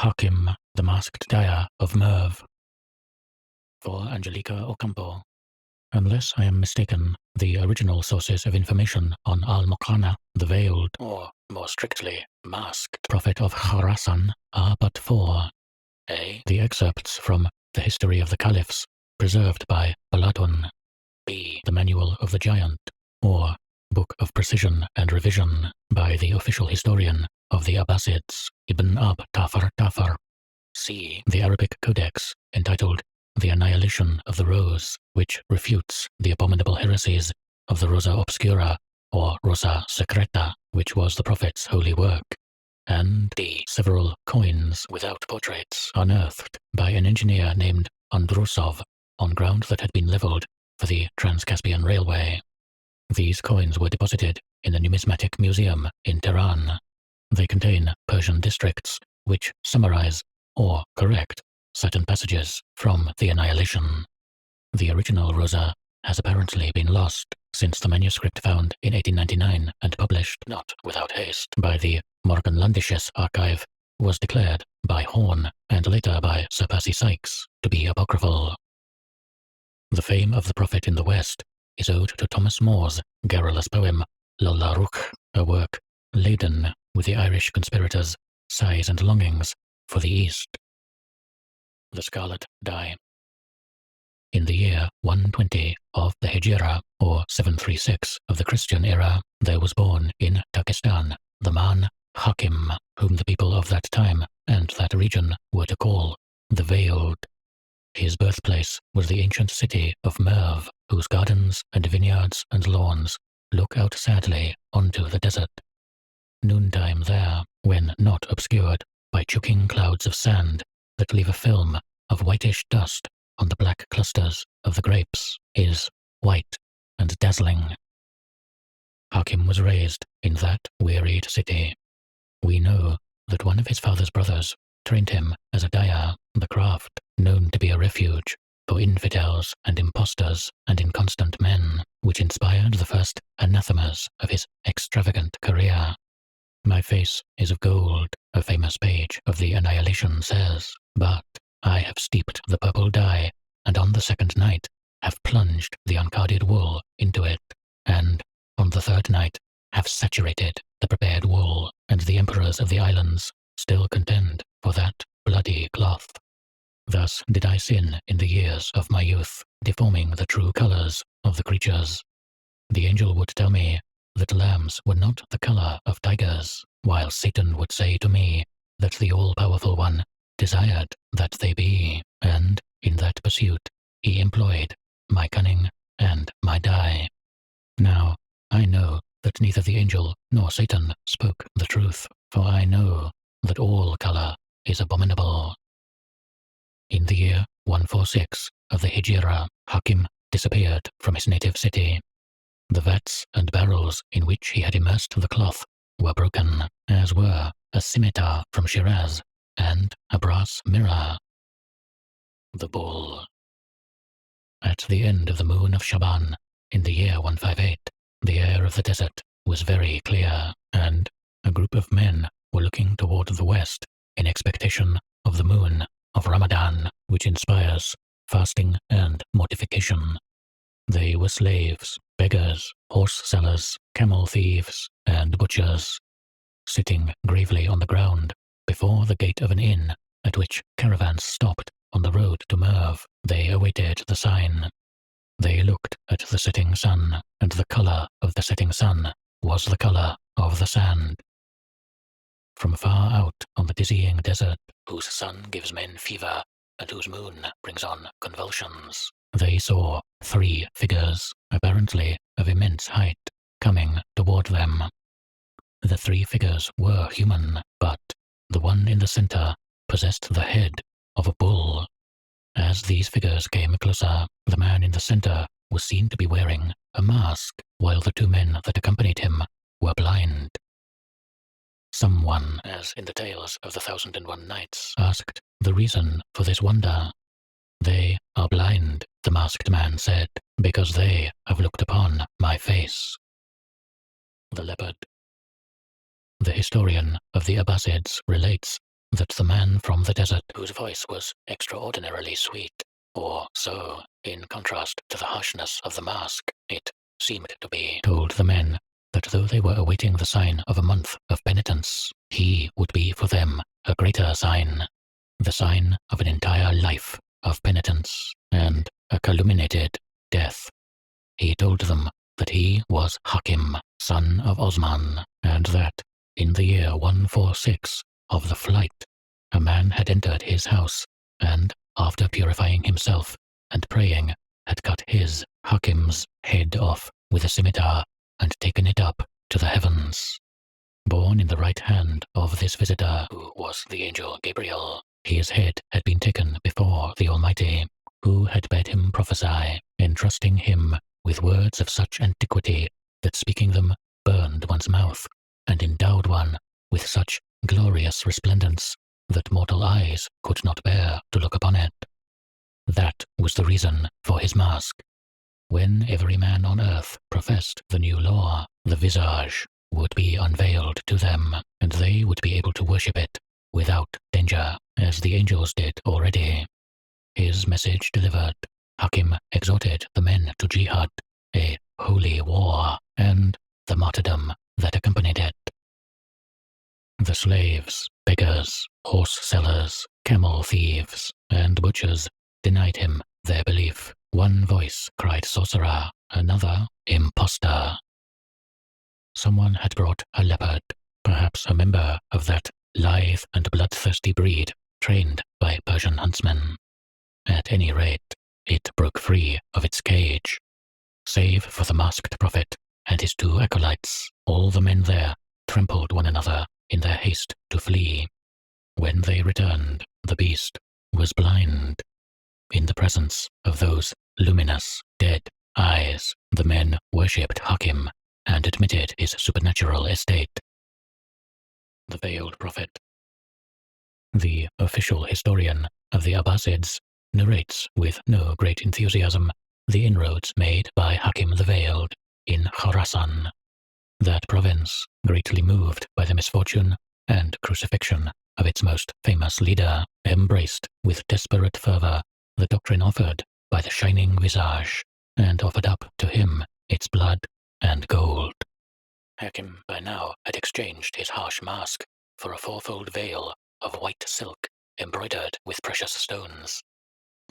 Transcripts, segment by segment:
Hakim, the masked Dyer of Merv. For Angelica Ocampo. Unless I am mistaken, the original sources of information on Al-Muqana, the veiled, or more strictly, masked prophet of Khurasan, are but four. A. The excerpts from The History of the Caliphs, preserved by Baladun. B. The Manual of the Giant, or Book of Precision and Revision, by the official historian of the Abbasids, Ibn Ab Tafar. C. The Arabic Codex, entitled The Annihilation of the Rose, which refutes the abominable heresies of the Rosa Obscura, or Rosa Secreta, which was the Prophet's holy work. And D. Several coins without portraits unearthed by an engineer named Andrusov on ground that had been leveled for the Trans-Caspian Railway. These coins were deposited in the Numismatic Museum in Tehran. They contain Persian districts which summarize or correct certain passages from the Annihilation. The original Rosa has apparently been lost since the manuscript found in 1899 and published, not without haste, by the Morgenlandisches Archive was declared by Horn and later by Sir Percy Sykes to be apocryphal. The fame of the prophet in the West is owed to Thomas More's garrulous poem Lola Ruch, a work laden with the Irish conspirators' sighs and longings for the East. The Scarlet Dye. In the year 120 of the Hejira, or 736 of the Christian era, there was born in Turkestan the man Hakim, whom the people of that time and that region were to call the Veiled. His birthplace was the ancient city of Merv, whose gardens and vineyards and lawns look out sadly onto the desert. Noontime there, when not obscured by choking clouds of sand that leave a film of whitish dust on the black clusters of the grapes, is white and dazzling. Hakim was raised in that wearied city. We know that one of his father's brothers trained him as a dyer, the craft known to be a refuge for infidels and impostors and inconstant men, which inspired the first anathemas of his extravagant career. My face is of gold, a famous page of the Annihilation says, but I have steeped the purple dye, and on the second night have plunged the uncarded wool into it, and on the third night have saturated the prepared wool, and the emperors of the islands still contend for that bloody cloth. Thus did I sin in the years of my youth, deforming the true colours of the creatures. The angel would tell me that lambs were not the colour of tigers, while Satan would say to me that the all-powerful one desired that they be, and in that pursuit he employed my cunning and my dye. Now I know that neither the angel nor Satan spoke the truth, for I know that all colour is abominable. In the year 146 of the Hejira, Hakim disappeared from his native city. The vats and barrels in which he had immersed the cloth were broken, as were a scimitar from Shiraz and a brass mirror. The Bull. At the end of the moon of Shaban, in the year 158, the air of the desert was very clear, and a group of men were looking toward the west in expectation of the moon of Ramadan, which inspires fasting and mortification. They were slaves, beggars, horse sellers, camel thieves, and butchers, sitting gravely on the ground before the gate of an inn at which caravans stopped on the road to Merv. They awaited the sign. They looked at the setting sun, and the colour of the setting sun was the colour of the sand. From far out on the dizzying desert, whose sun gives men fever and whose moon brings on convulsions, they saw 3 figures, apparently of immense height, coming toward them. The 3 figures were human, but the one in the center possessed the head of a bull. As these figures came closer, the man in the center was seen to be wearing a mask, while the 2 men that accompanied him were blind. Someone, as in the tales of the 1001 Nights, asked the reason for this wonder. They are blind, the masked man said, because they have looked upon my face. The Leopard. The historian of the Abbasids relates that the man from the desert, whose voice was extraordinarily sweet, or so, in contrast to the harshness of the mask, it seemed to be, told the men that though they were awaiting the sign of a month of penitence, he would be for them a greater sign, the sign of an entire life of penitence and a calumniated death. He told them that he was Hakim, son of Osman, and that, in the year 146 of the flight, a man had entered his house, and, after purifying himself and praying, had cut his, Hakim's, head off with a scimitar and taken it up to the heavens. Born in the right hand of this visitor, who was the angel Gabriel, his head had been taken before the Almighty, who had bade him prophesy, entrusting him with words of such antiquity that speaking them burned one's mouth, and endowed one with such glorious resplendence that mortal eyes could not bear to look upon it. That was the reason for his mask. When every man on earth professed the new law, the visage would be unveiled to them, and they would be able to worship it without danger, as the angels did already. His message delivered, Hakim exhorted the men to jihad, a holy war, and the martyrdom that accompanied it. The slaves, beggars, horse sellers, camel thieves, and butchers denied him their belief. One voice cried sorcerer, another impostor. Someone had brought a leopard, perhaps a member of that lithe and bloodthirsty breed trained by Persian huntsmen. At any rate, it broke free of its cage. Save for the masked prophet and his two acolytes, all the men there trampled one another in their haste to flee. When they returned, the beast was blind. In the presence of those luminous, dead eyes, the men worshipped Hakim and admitted his supernatural estate. The Veiled Prophet. The official historian of the Abbasids narrates with no great enthusiasm the inroads made by Hakim the Veiled in Khorasan. That province, greatly moved by the misfortune and crucifixion of its most famous leader, embraced with desperate fervor the doctrine offered by the shining visage, and offered up to him its blood and gold. Hakim by now had exchanged his harsh mask for a fourfold veil of white silk embroidered with precious stones.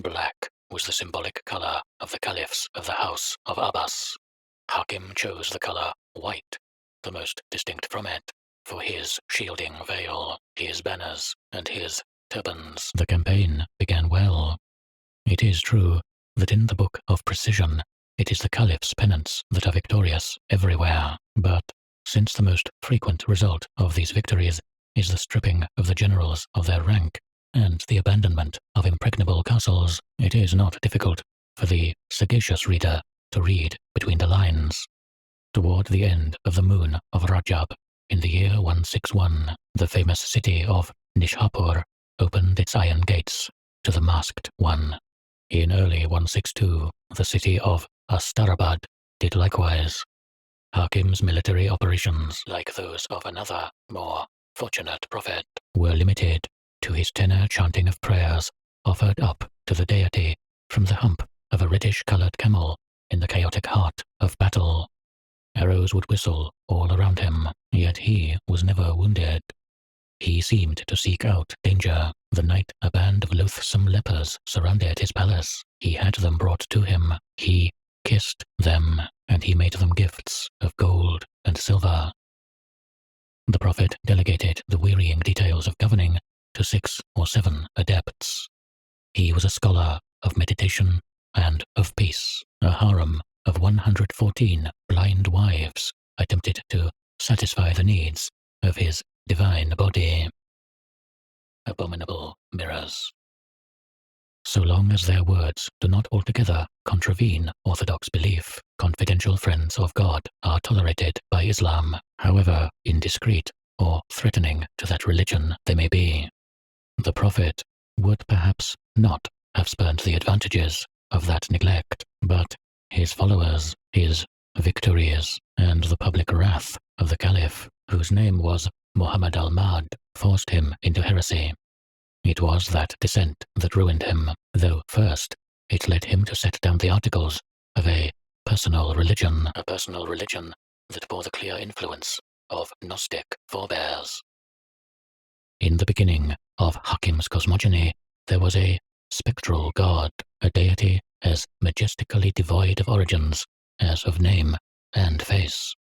Black was the symbolic color of the caliphs of the House of Abbas. Hakim chose the color white, the most distinct from it, for his shielding veil, his banners, and his turbans. The campaign began well. It is true that in the Book of Precision it is the caliph's pennants that are victorious everywhere, but since the most frequent result of these victories is the stripping of the generals of their rank and the abandonment of impregnable castles, it is not difficult for the sagacious reader to read between the lines. Toward the end of the moon of Rajab, in the year 161, the famous city of Nishapur opened its iron gates to the masked one. In early 162, the city of Astarabad did likewise. Hakim's military operations, like those of another, more fortunate prophet, were limited to his tenor chanting of prayers offered up to the deity from the hump of a reddish-colored camel in the chaotic heart of battle. Arrows would whistle all around him, yet he was never wounded. He seemed to seek out danger. The night a band of loathsome lepers surrounded his palace, he had them brought to him. He kissed them, and he made them gifts of gold and silver. The prophet delegated the wearying details of governing to 6 or 7 adepts. He was a scholar of meditation and of peace. A harem of 114 blind wives attempted to satisfy the needs of his divine body. Abominable mirrors. So long as their words do not altogether contravene orthodox belief, confidential friends of God are tolerated by Islam, however indiscreet or threatening to that religion they may be. The prophet would perhaps not have spurned the advantages of that neglect, but his followers, his victories, and the public wrath of the caliph, whose name was Muhammad al-Mahd, forced him into heresy. It was that dissent that ruined him, though first it led him to set down the articles of a personal religion that bore the clear influence of Gnostic forebears. In the beginning of Hakim's cosmogony, there was a spectral god, a deity as majestically devoid of origins as of name and face.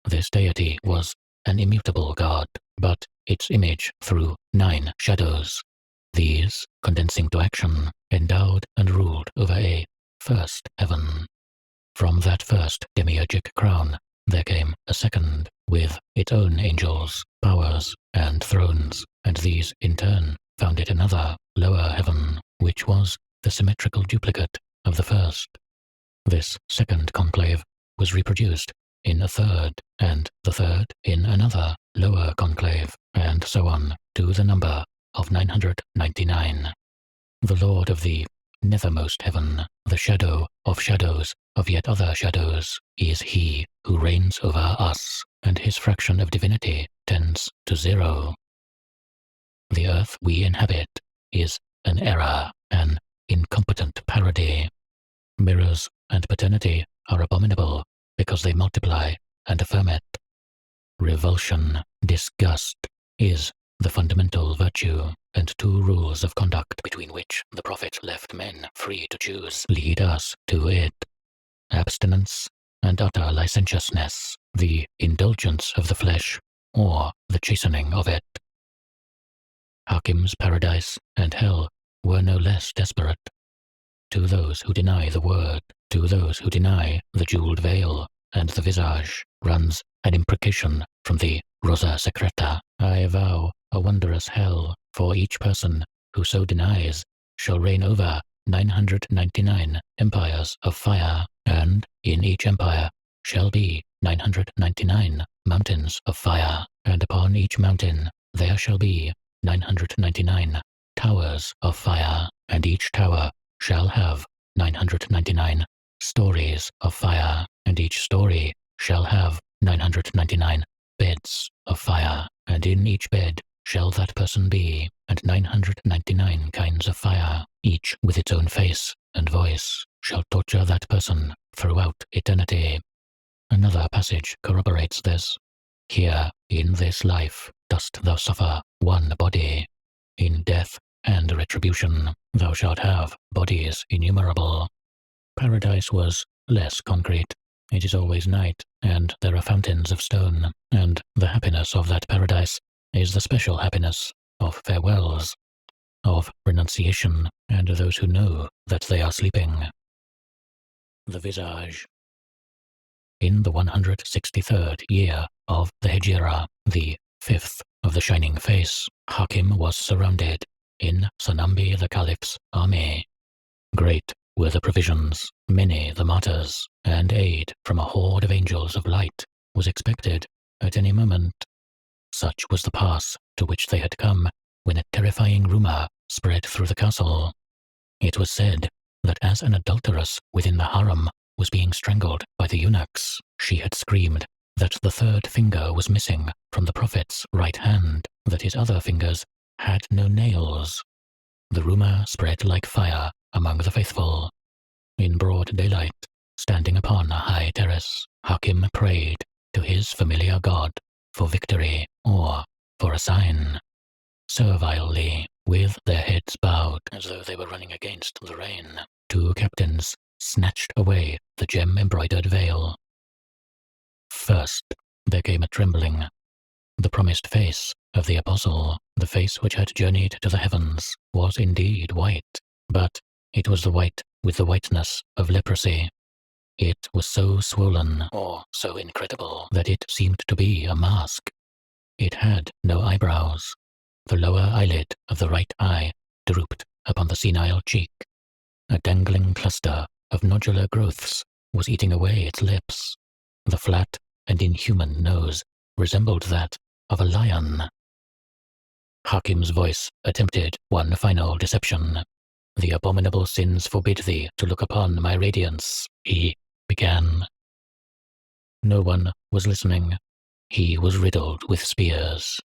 This deity was an immutable god, but its image threw 9 shadows. These, condensing to action, endowed and ruled over a first heaven. From that first demiurgic crown, there came a second, with its own angels, powers, and thrones, and these, in turn, founded another, lower heaven, which was the symmetrical duplicate of the first. This second conclave was reproduced in a third, and the third in another, lower conclave, and so on, to the number of 999. The Lord of the nethermost heaven, the shadow of shadows of yet other shadows, is he who reigns over us, and his fraction of divinity tends to 0. The earth we inhabit is an error, an incompetent parody. Mirrors and paternity are abominable because they multiply and affirm it. Revulsion, disgust, is the fundamental virtue, and 2 rules of conduct between which the prophet left men free to choose lead us to it: abstinence and utter licentiousness, the indulgence of the flesh, or the chastening of it. Hakim's paradise and hell were no less desperate. To those who deny the word, to those who deny the jeweled veil and the visage, runs an imprecation from the Rosa Secreta. I vow a wondrous hell for each person who so denies shall reign over 999 empires of fire, and in each empire shall be 999 mountains of fire, and upon each mountain there shall be 999 towers of fire, and each tower shall have 999 stories of fire, and each story shall have 999 beds of fire, and in each bed shall that person be, and 999 kinds of fire, each with its own face and voice, shall torture that person throughout eternity. Another passage corroborates this. Here, in this life, dost thou suffer one body. In death and retribution, thou shalt have bodies innumerable. Paradise was less concrete. It is always night, and there are fountains of stone, and the happiness of that paradise is the special happiness of farewells, of renunciation, and those who know that they are sleeping. The visage. In the 163rd year of the Hejira, the 5th of the shining face, Hakim was surrounded in Sanambi the Caliph's army. Great were the provisions, many the martyrs, and aid from a horde of angels of light was expected at any moment. Such was the pass to which they had come when a terrifying rumor spread through the castle. It was said that as an adulteress within the harem was being strangled by the eunuchs, she had screamed that the 3rd finger was missing from the prophet's right hand, that his other fingers had no nails. The rumor spread like fire among the faithful. In broad daylight, standing upon a high terrace, Hakim prayed to his familiar god for victory or for a sign. Servilely, with their heads bowed as though they were running against the rain, 2 captains snatched away the gem-embroidered veil. First, there came a trembling. The promised face of the apostle, the face which had journeyed to the heavens, was indeed white, but it was the white with the whiteness of leprosy. It was so swollen or so incredible that it seemed to be a mask. It had no eyebrows. The lower eyelid of the right eye drooped upon the senile cheek. A dangling cluster of nodular growths was eating away its lips. The flat and inhuman nose resembled that of a lion. Hakim's voice attempted one final deception. "The abominable sins forbid thee to look upon my radiance," he began. No one was listening. He was riddled with spears.